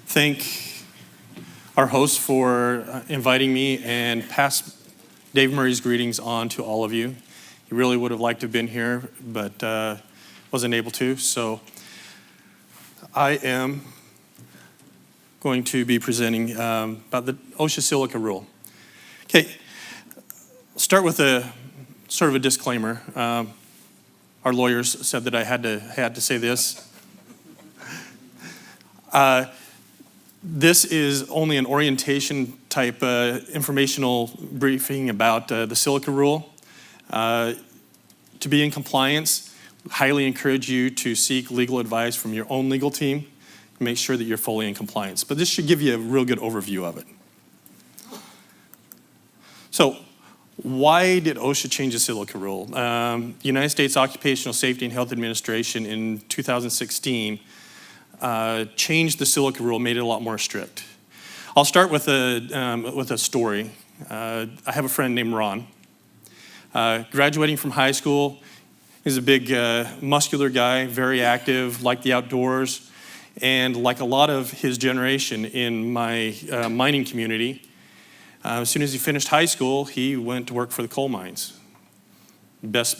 thank our host for inviting me and pass Dave Murray's greetings on to all of you. He really would have liked to have been here, but wasn't able to. So I am going to be presenting about the OSHA silica rule. Okay, I'll start with a sort of a disclaimer. Our lawyers said that I had to say this. This is only an orientation type informational briefing about the silica rule. To be in compliance, highly encourage you to seek legal advice from your own legal team. Make sure that you're fully in compliance. But this should give you a real good overview of it. So, why did OSHA change the silica rule? The United States Occupational Safety and Health Administration in 2016 changed the silica rule, made it a lot more strict. I'll start with a story. I have a friend named Ron. Graduating from high school, he's a big muscular guy, very active, liked the outdoors, and like a lot of his generation in my mining community, as soon as he finished high school, he went to work for the coal mines. Best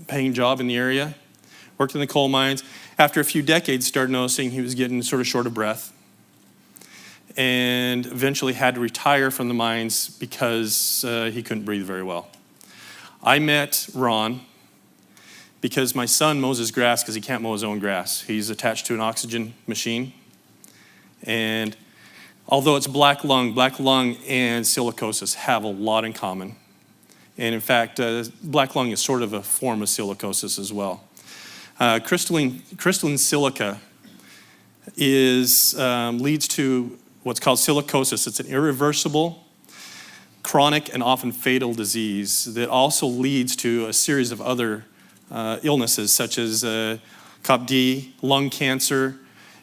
paying job in the area. Worked in the coal mines. After a few decades, started noticing he was getting sort of short of breath. And eventually had to retire from the mines because he couldn't breathe very well. I met Ron because my son mows his grass because he can't mow his own grass. He's attached to an oxygen machine. And although it's black lung and silicosis have a lot in common. And in fact, black lung is sort of a form of silicosis as well. Crystalline silica leads to what's called silicosis. It's an irreversible, chronic, and often fatal disease that also leads to a series of other illnesses such as COPD, lung cancer,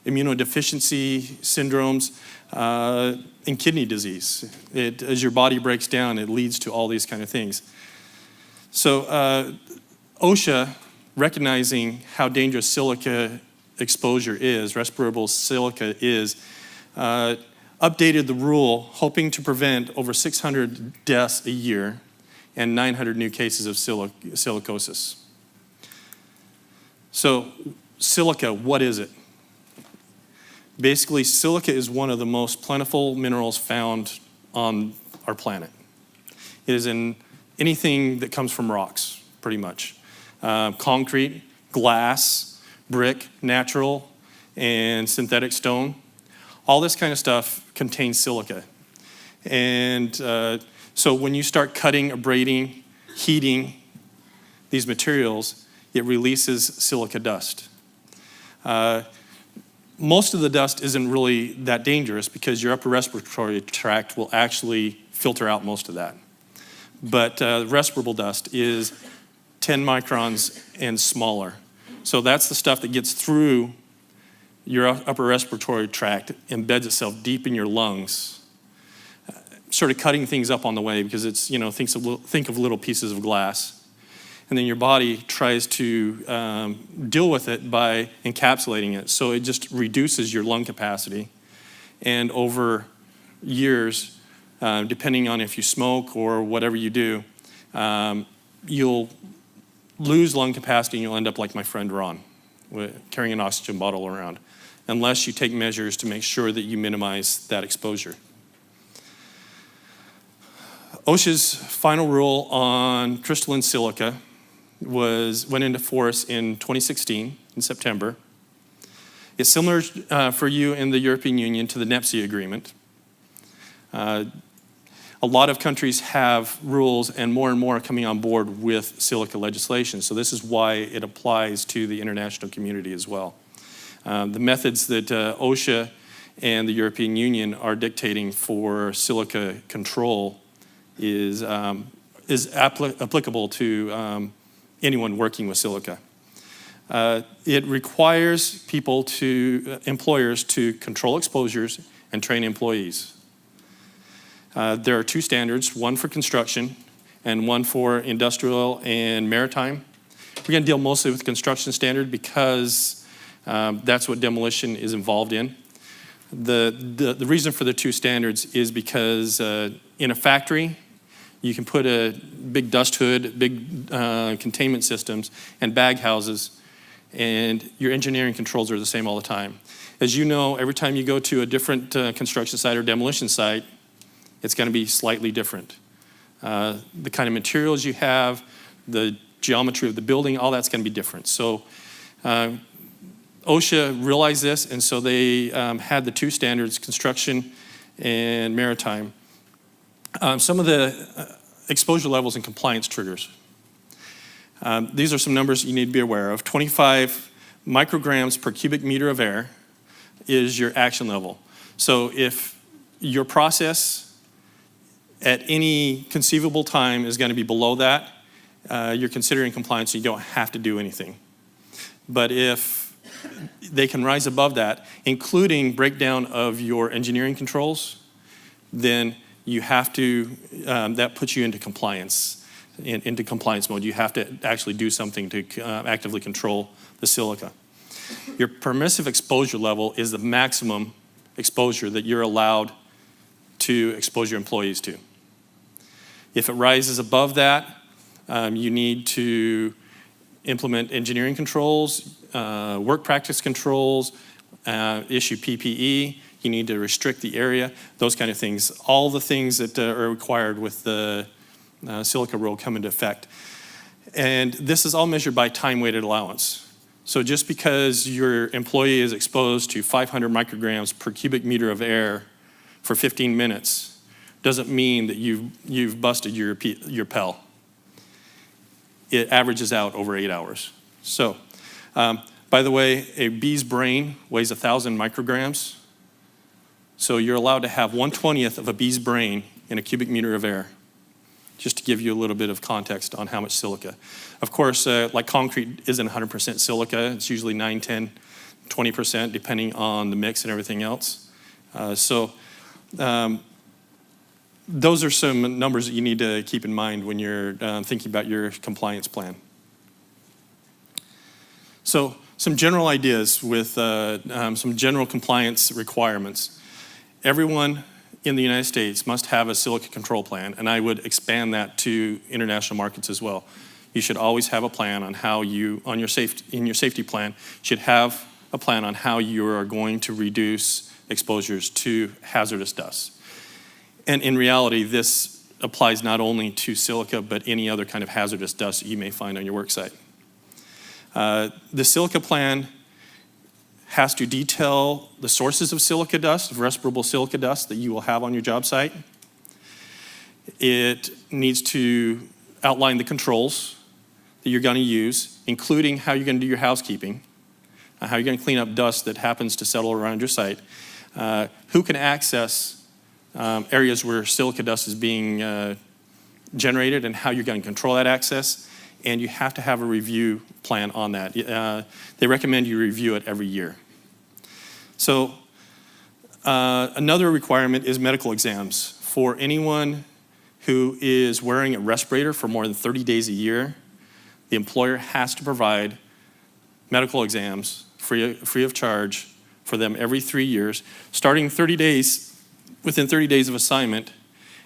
immunodeficiency syndromes, and kidney disease. As your body breaks down, it leads to all these kind of things. So OSHA, recognizing how dangerous silica exposure is, respirable silica is, updated the rule, hoping to prevent over 600 deaths a year and 900 new cases of silicosis. So silica, what is it? Basically, silica is one of the most plentiful minerals found on our planet. It is in anything that comes from rocks, pretty much. Concrete, glass, brick, natural, and synthetic stone. All this kind of stuff contains silica. And so when you start cutting, abrading, heating these materials, it releases silica dust. Most of the dust isn't really that dangerous because your upper respiratory tract will actually filter out most of that. But respirable dust is 10 microns and smaller. So that's the stuff that gets through your upper respiratory tract, embeds itself deep in your lungs, sort of cutting things up on the way because it's, think of little pieces of glass. And then your body tries to deal with it by encapsulating it. So it just reduces your lung capacity. And over years, depending on if you smoke or whatever you do, you'll lose lung capacity and you'll end up like my friend Ron, carrying an oxygen bottle around, unless you take measures to make sure that you minimize that exposure. OSHA's final rule on crystalline silica went into force in 2016, in September. It's similar for you in the European Union to the NEPSI agreement. A lot of countries have rules and more are coming on board with silica legislation. So this is why it applies to the international community as well. The methods that OSHA and the European Union are dictating for silica control is applicable to anyone working with silica. It requires employers to control exposures and train employees. There are two standards, one for construction and one for industrial and maritime. We're going to deal mostly with construction standard because that's what demolition is involved in. The reason for the two standards is because in a factory, you can put a big dust hood, big containment systems, and bag houses, and your engineering controls are the same all the time. As you know, every time you go to a different construction site or demolition site, it's going to be slightly different. The kind of materials you have, the geometry of the building, all that's going to be different. So OSHA realized this, and so they had the two standards, construction and maritime. Some of the exposure levels and compliance triggers. These are some numbers you need to be aware of. 25 micrograms per cubic meter of air is your action level. So if your process at any conceivable time is going to be below that, you're considering compliance, so you don't have to do anything. But if they can rise above that, including breakdown of your engineering controls, then you have to, that puts you into compliance, into compliance mode. You have to actually do something to actively control the silica. Your permissive exposure level is the maximum exposure that you're allowed to expose your employees to. If it rises above that, you need to implement engineering controls, work practice controls, issue PPE. You need to restrict the area, those kind of things. All the things that are required with the silica rule come into effect. And this is all measured by time-weighted allowance. So just because your employee is exposed to 500 micrograms per cubic meter of air for 15 minutes doesn't mean that you've busted your Pell. It averages out over 8 hours. So, by the way, a bee's brain weighs 1,000 micrograms. So you're allowed to have 1/20th of a bee's brain in a cubic meter of air, just to give you a little bit of context on how much silica. Of course, like concrete isn't 100% silica. It's usually 9, 10, 20%, depending on the mix and everything else. Those are some numbers that you need to keep in mind when you're thinking about your compliance plan. So some general ideas with some general compliance requirements. Everyone in the United States must have a silica control plan, and I would expand that to international markets as well. You should always have a plan on how you, in your safety plan, should have a plan on how you are going to reduce exposures to hazardous dust. And in reality, this applies not only to silica, but any other kind of hazardous dust that you may find on your work site. The silica plan has to detail the sources of silica dust, of respirable silica dust that you will have on your job site. It needs to outline the controls that you're going to use, including how you're going to do your housekeeping, how you're going to clean up dust that happens to settle around your site, who can access areas where silica dust is being generated and how you're going to control that access, and you have to have a review plan on that. They recommend you review it every year. So another requirement is medical exams. For anyone who is wearing a respirator for more than 30 days a year, the employer has to provide medical exams free of charge for them every 3 years, starting 30 days, within 30 days of assignment,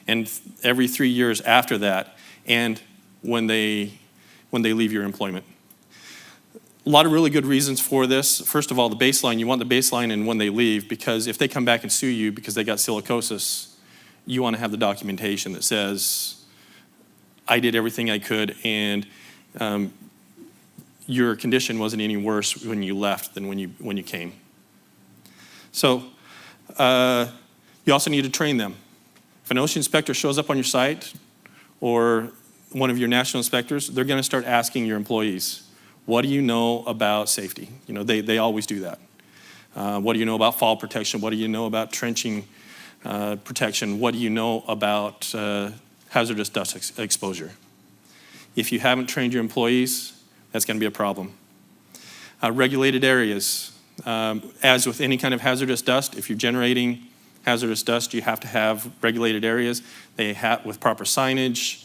and every 3 years after that, and when they leave your employment. A lot of really good reasons for this. First of all, the baseline. You want the baseline and when they leave, because if they come back and sue you because they got silicosis, you want to have the documentation that says, I did everything I could, and your condition wasn't any worse when you left than when you came. So you also need to train them. If an OSHA inspector shows up on your site, or one of your national inspectors, they're going to start asking your employees, what do you know about safety? You know, they always do that. What do you know about fall protection? What do you know about trenching protection? What do you know about hazardous dust exposure? If you haven't trained your employees, that's going to be a problem. Regulated areas. As with any kind of hazardous dust, if you're generating hazardous dust, you have to have regulated areas. They have with proper signage,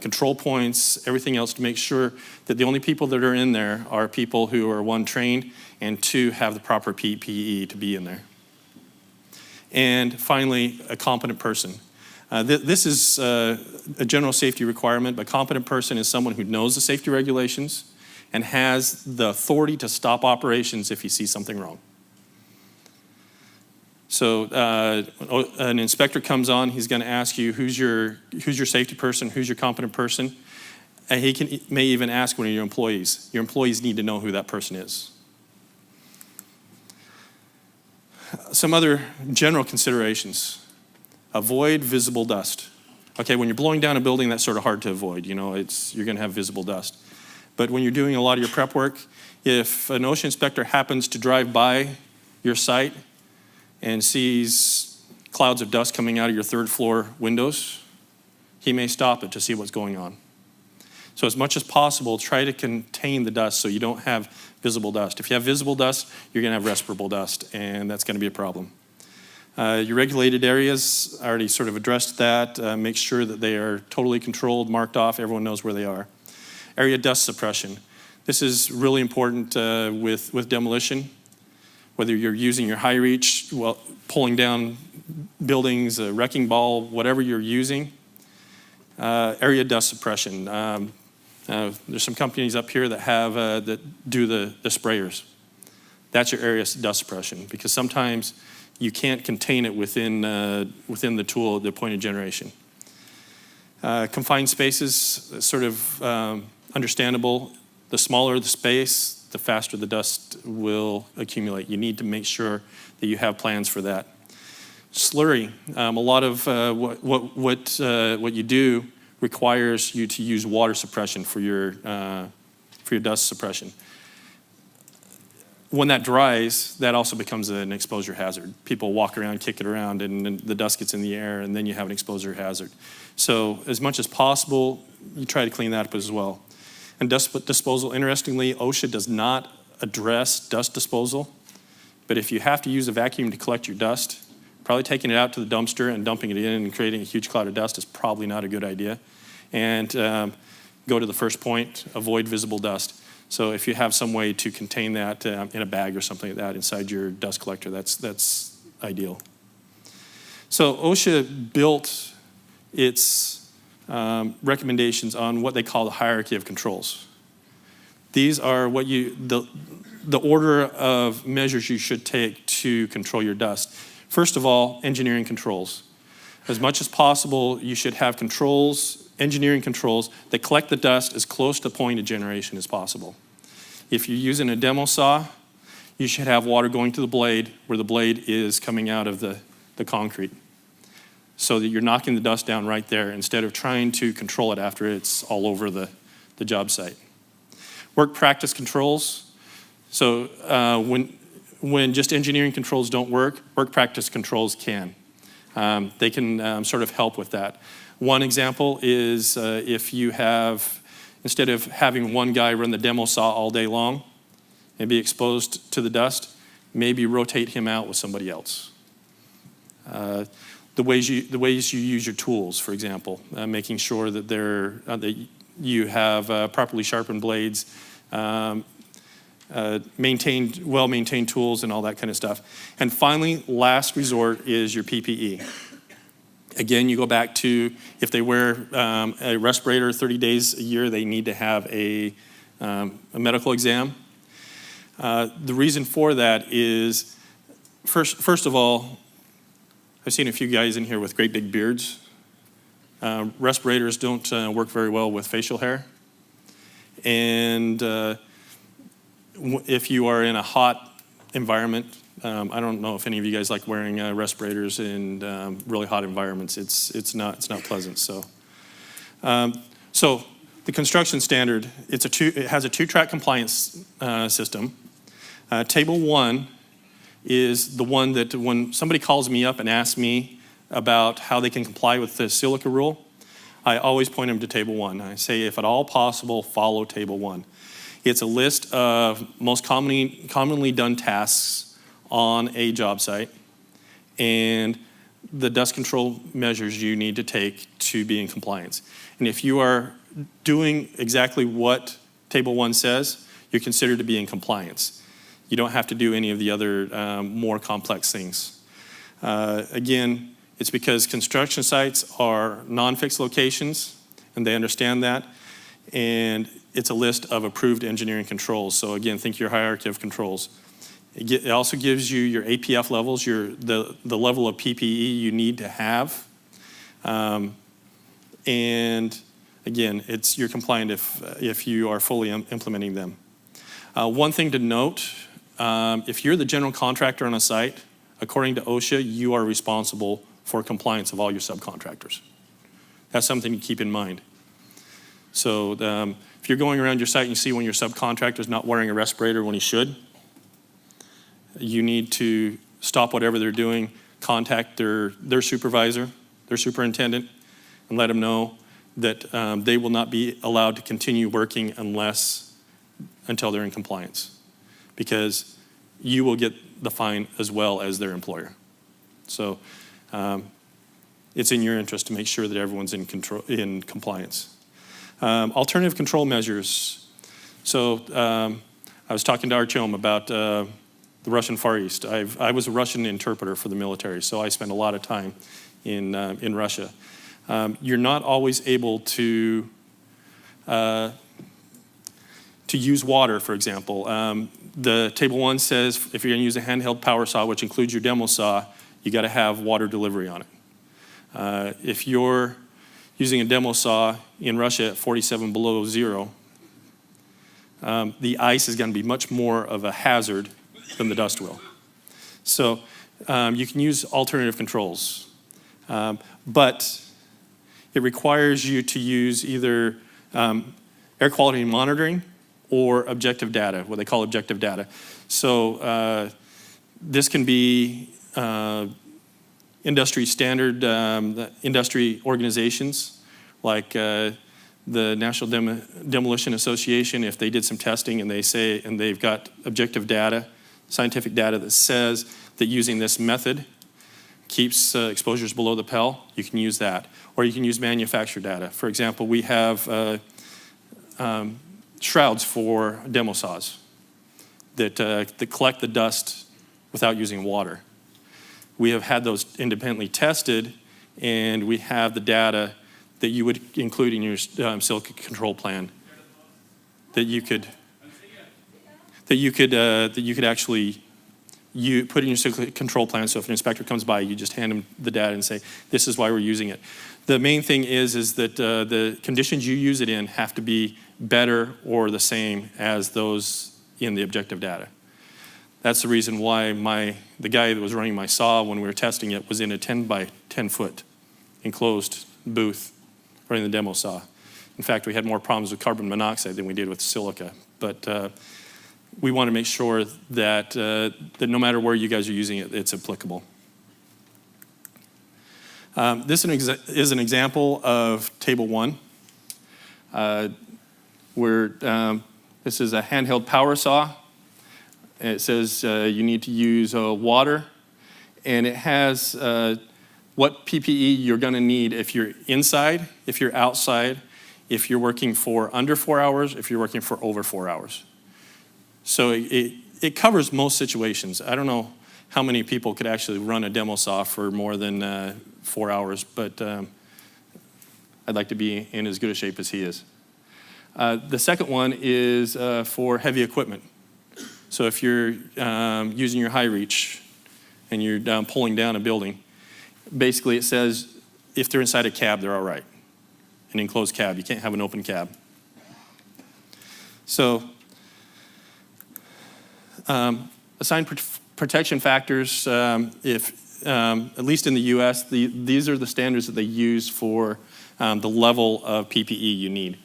control points, everything else to make sure that the only people that are in there are people who are, one, trained, and two, have the proper PPE to be in there. And finally, a competent person. This is a general safety requirement, but a competent person is someone who knows the safety regulations and has the authority to stop operations if he sees something wrong. So an inspector comes on, he's going to ask you, who's your safety person, who's your competent person? And he may even ask one of your employees. Your employees need to know who that person is. Some other general considerations. Avoid visible dust. Okay, when you're blowing down a building, that's sort of hard to avoid. You know, you're going to have visible dust. But when you're doing a lot of your prep work, if an OSHA inspector happens to drive by your site and sees clouds of dust coming out of your third floor windows, he may stop it to see what's going on. So as much as possible, try to contain the dust so you don't have visible dust. If you have visible dust, you're going to have respirable dust, and that's going to be a problem. Your regulated areas, I already sort of addressed that. Make sure that they are totally controlled, marked off, everyone knows where they are. Area dust suppression. This is really important with demolition. Whether you're using your high reach, pulling down buildings, a wrecking ball, whatever you're using, area dust suppression. There's some companies up here that have that do the sprayers. That's your area dust suppression, because sometimes you can't contain it within the tool at the point of generation. Confined spaces, sort of understandable. The smaller the space, the faster the dust will accumulate. You need to make sure that you have plans for that. Slurry. A lot of what you do requires you to use water suppression for your dust suppression. When that dries, that also becomes an exposure hazard. People walk around, kick it around, and the dust gets in the air, and then you have an exposure hazard. So as much as possible, you try to clean that up as well. And dust disposal, interestingly, OSHA does not address dust disposal, but if you have to use a vacuum to collect your dust, probably taking it out to the dumpster and dumping it in and creating a huge cloud of dust is probably not a good idea. And go to the first point, avoid visible dust. So if you have some way to contain that in a bag or something like that inside your dust collector, that's ideal. So OSHA built its recommendations on what they call the hierarchy of controls. These are the order of measures you should take to control your dust. First of all, engineering controls. As much as possible, you should have engineering controls that collect the dust as close to the point of generation as possible. If you're using a demo saw, you should have water going to the blade where the blade is coming out of the concrete, so that you're knocking the dust down right there instead of trying to control it after it's all over the job site. Work practice controls. So when just engineering controls don't work practice controls can. They can sort of help with that. One example is if you have, instead of having one guy run the demo saw all day long and be exposed to the dust, maybe rotate him out with somebody else. The ways you use your tools, for example, making sure that that you have properly sharpened blades, well-maintained tools, and all that kind of stuff. And finally, last resort is your PPE. Again, you go back to if they wear a respirator 30 days a year, they need to have a medical exam. The reason for that is, first of all, I've seen a few guys in here with great big beards. Respirators don't work very well with facial hair. And if you are in a hot environment, I don't know if any of you guys like wearing respirators in really hot environments. It's not pleasant. So the construction standard, it has a 2-track compliance system. Table 1 is the one that when somebody calls me up and asks me about how they can comply with the silica rule, I always point them to Table 1. I say, if at all possible, follow Table 1. It's a list of most commonly done tasks on a job site and the dust control measures you need to take to be in compliance. And if you are doing exactly what Table 1 says, you're considered to be in compliance. You don't have to do any of the other more complex things. Again, it's because construction sites are non-fixed locations, and they understand that. And it's a list of approved engineering controls. So again, think your hierarchy of controls. It also gives you your APF levels, the level of PPE you need to have. And again, you're compliant if you are fully implementing them. One thing to note, if you're the general contractor on a site, according to OSHA, you are responsible for compliance of all your subcontractors. That's something to keep in mind. So if you're going around your site and you see one of your subcontractors not wearing a respirator when he should, you need to stop whatever they're doing, contact their supervisor, their superintendent, and let them know that they will not be allowed to continue working until they're in compliance, because you will get the fine as well as their employer. So it's in your interest to make sure that everyone's in compliance. Alternative control measures. So I was talking to Artyom about the Russian Far East. I was a Russian interpreter for the military, so I spent a lot of time in Russia. You're not always able to use water, for example. The table 1 says if you're going to use a handheld power saw, which includes your demo saw, you got to have water delivery on it. If you're using a demo saw in Russia at 47 below zero, the ice is going to be much more of a hazard than the dust will. So you can use alternative controls, but it requires you to use either air quality monitoring or objective data, what they call objective data. So this can be industry standard, industry organizations like the National Demolition Association. If they did some testing and they've got objective data, scientific data that says that using this method keeps exposures below the Pell, you can use that. Or you can use manufacturer data. For example, we have shrouds for demo saws that collect the dust without using water. We have had those independently tested, and we have the data that you would include in your silica control plan that you could actually put in your silica control plan. So if an inspector comes by, you just hand them the data and say, this is why we're using it. The main thing is that the conditions you use it in have to be better or the same as those in the objective data. That's the reason why the guy that was running my saw when we were testing it was in a 10 by 10 foot enclosed booth running the demo saw. In fact, we had more problems with carbon monoxide than we did with silica. But we want to make sure that no matter where you guys are using it, it's applicable. This is an example of table 1, where this is a handheld power saw. It says you need to use water, and it has what PPE you're going to need if you're inside, if you're outside, if you're working for under 4 hours, if you're working for over 4 hours. So it covers most situations. I don't know how many people could actually run a demo saw for more than 4 hours, but I'd like to be in as good a shape as he is. The second one is for heavy equipment. So if you're using your high reach and you're pulling down a building, basically it says if they're inside a cab, they're all right. An enclosed cab, you can't have an open cab. So assigned protection factors, at least in the US, these are the standards that they use for the level of PPE you need.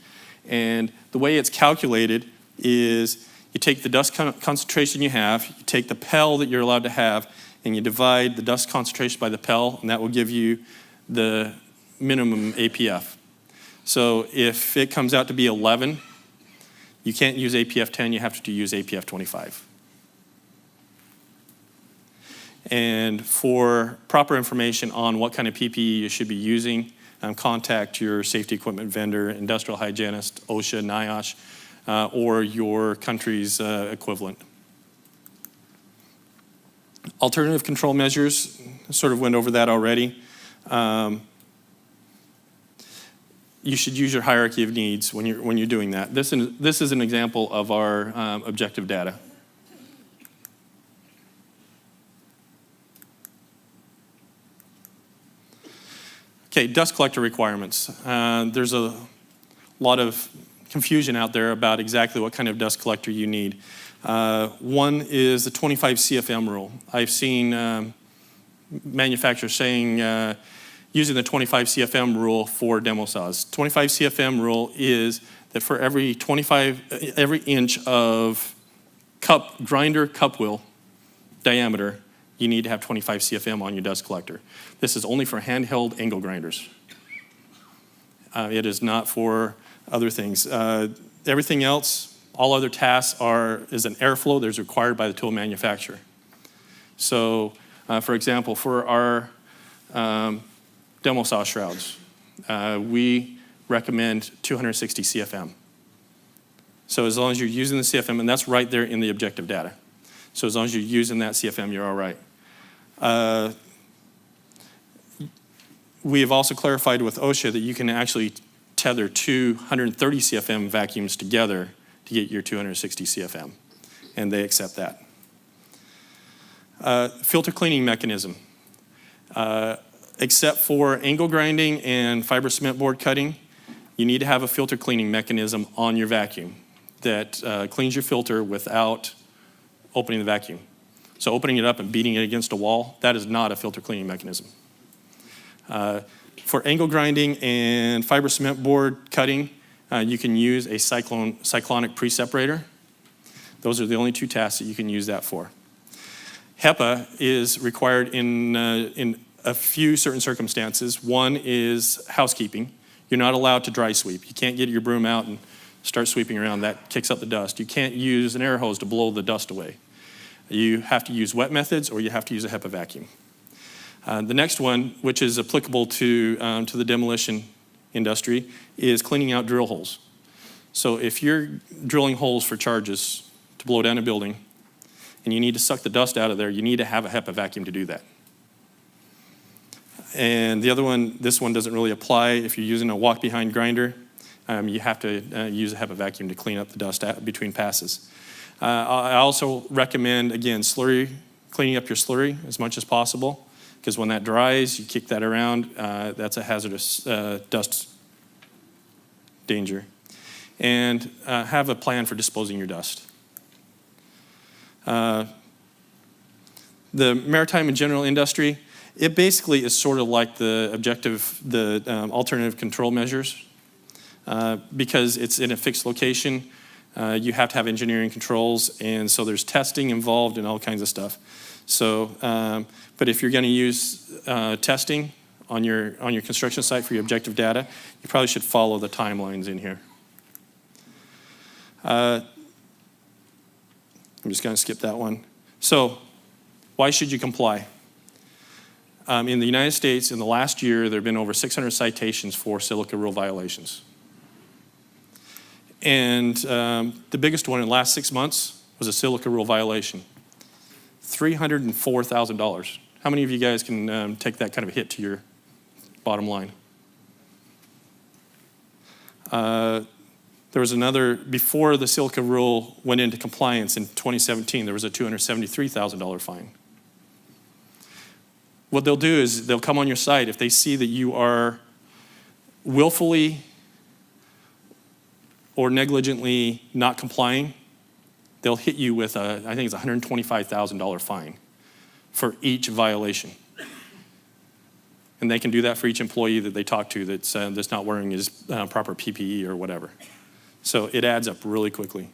And the way it's calculated is you take the dust concentration you have, you take the Pell that you're allowed to have, and you divide the dust concentration by the Pell, and that will give you the minimum APF. So if it comes out to be 11, you can't use APF 10, you have to use APF 25. And for proper information on what kind of PPE you should be using, contact your safety equipment vendor, industrial hygienist, OSHA, NIOSH, or your country's equivalent. Alternative control measures, sort of went over that already. You should use your hierarchy of needs when you're doing that. This is an example of our objective data. Okay, dust collector requirements. There's a lot of confusion out there about exactly what kind of dust collector you need. One is the 25 CFM rule. I've seen manufacturers saying using the 25 CFM rule for demo saws. 25 CFM rule is that for every inch of grinder cup wheel diameter, you need to have 25 CFM on your dust collector. This is only for handheld angle grinders. It is not for other things. Everything else, all other tasks is an airflow that is required by the tool manufacturer. So, for example, for our demo saw shrouds, we recommend 260 CFM. So as long as you're using the CFM, and that's right there in the objective data. So as long as you're using that CFM, you're all right. We have also clarified with OSHA that you can actually tether 230 CFM vacuums together to get your 260 CFM, and they accept that. Filter cleaning mechanism. Except for angle grinding and fiber cement board cutting, you need to have a filter cleaning mechanism on your vacuum that cleans your filter without opening the vacuum. So opening it up and beating it against a wall, that is not a filter cleaning mechanism. For angle grinding and fiber cement board cutting, you can use a cyclonic pre-separator. Those are the only two tasks that you can use that for. HEPA is required in a few certain circumstances. One is housekeeping. You're not allowed to dry sweep. You can't get your broom out and start sweeping around. That kicks up the dust. You can't use an air hose to blow the dust away. You have to use wet methods, or you have to use a HEPA vacuum. The next one, which is applicable to the demolition industry, is cleaning out drill holes. So if you're drilling holes for charges to blow down a building, and you need to suck the dust out of there, you need to have a HEPA vacuum to do that. And the other one, this one doesn't really apply. If you're using a walk-behind grinder, you have to use a HEPA vacuum to clean up the dust between passes. I also recommend, again, cleaning up your slurry as much as possible, because when that dries, you kick that around, that's a hazardous dust danger. And have a plan for disposing your dust. The maritime and general industry, it basically is sort of like the alternative control measures. Because it's in a fixed location, you have to have engineering controls, and so there's testing involved and all kinds of stuff. So, but if you're going to use testing on your construction site for your objective data, you probably should follow the timelines in here. I'm just going to skip that one. So, why should you comply? In the United States, in the last year, there have been over 600 citations for silica rule violations. And the biggest one in the last 6 months was a silica rule violation. $304,000. How many of you guys can take that kind of a hit to your bottom line? There was another, before the silica rule went into compliance in 2017, there was a $273,000 fine. What they'll do is they'll come on your site if they see that you are willfully or negligently not complying. They'll hit you with I think it's a $125,000 fine for each violation. And they can do that for each employee that they talk to that's not wearing his proper PPE or whatever. So it adds up really quickly.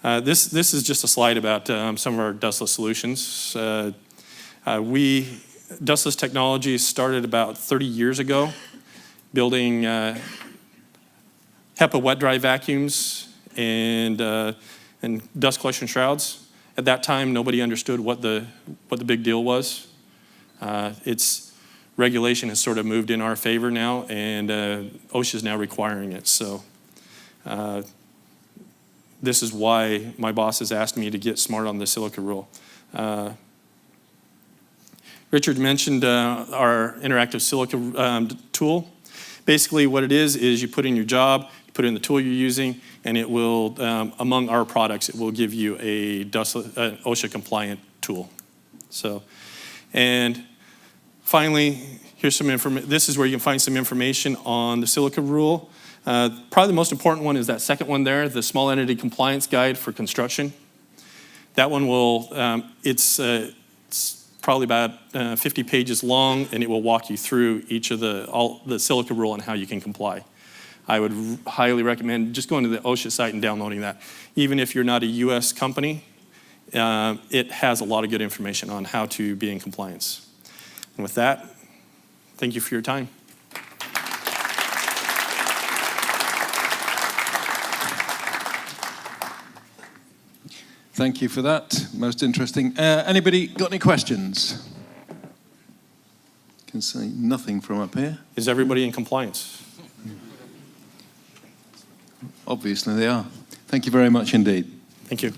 This is just a slide about some of our dustless solutions. Dustless Technologies started about 30 years ago building HEPA wet dry vacuums and dust collection shrouds. At that time, nobody understood what the big deal was. Its regulation has sort of moved in our favor now, and OSHA is now requiring it. So this is why my boss has asked me to get smart on the silica rule. Richard mentioned our interactive silica tool. Basically what it is you put in your job, you put in the tool you're using, and it will, among our products, it will give you a OSHA compliant tool. So, and finally, here's some information. This is where you can find some information on the silica rule. Probably the most important one is that second one there, the Small Entity Compliance Guide for Construction. That one will, it's probably about 50 pages long, and it will walk you through each of all the silica rule and how you can comply. I would highly recommend just going to the OSHA site and downloading that. Even if you're not a US company, it has a lot of good information on how to be in compliance. And with that, thank you for your time. Thank you for that. Most interesting. Anybody got any questions? Can say nothing from up here. Is everybody in compliance? Obviously they are. Thank you very much indeed. Thank you.